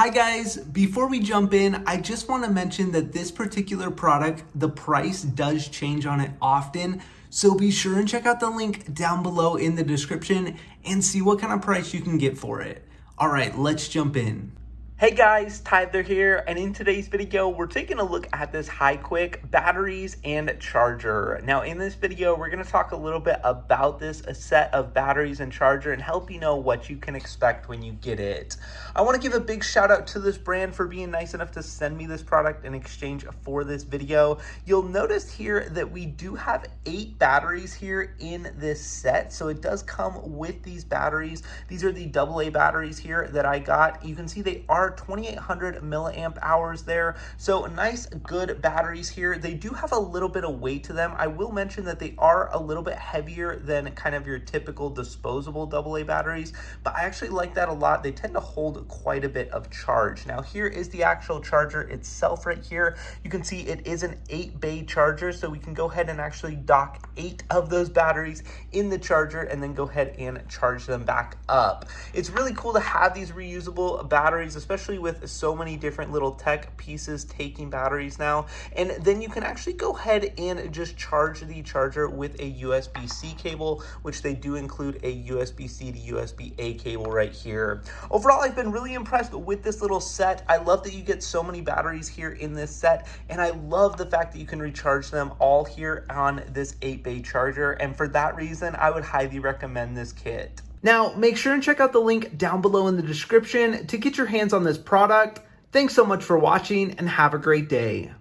Hi guys, before we jump in, I just want to mention that this particular product, the price does change on it often. So be sure and check out the link down below in the description and see what kind of price you can get for it. All right, let's jump in. Hey guys, Tyler here, and in today's video, we're taking a look at this Quick batteries and charger. Now in this video, we're gonna talk a little bit about this set of batteries and charger and help you know what you can expect when you get it. I wanna give a big shout out to this brand for being nice enough to send me this product in exchange for this video. You'll notice here that we do have 8 batteries here in this set. So it does come with these batteries. These are the AA batteries here that I got. You can see they are 2800 milliamp hours there. So nice, good batteries here. They do have a little bit of weight to them. I will mention that they are a little bit heavier than kind of your typical disposable AA batteries, but I actually like that a lot. They tend to hold quite a bit of charge. Now here is the actual charger itself right here. You can see it is an 8-bay charger, so we can go ahead and actually dock 8 of those batteries in the charger and then go ahead and charge them back up. It's really cool to have these reusable batteries, especially with so many different little tech pieces taking batteries now. And then you can actually go ahead and just charge the charger with a USB-C cable, which they do include a USB-C to USB-A cable right here. Overall, I've been really impressed with this little set. I love that you get so many batteries here in this set, and I love the fact that you can recharge them all here on this 8-bay charger. And for that reason, I would highly recommend this kit. Now, make sure and check out the link down below in the description to get your hands on this product. Thanks so much for watching and have a great day.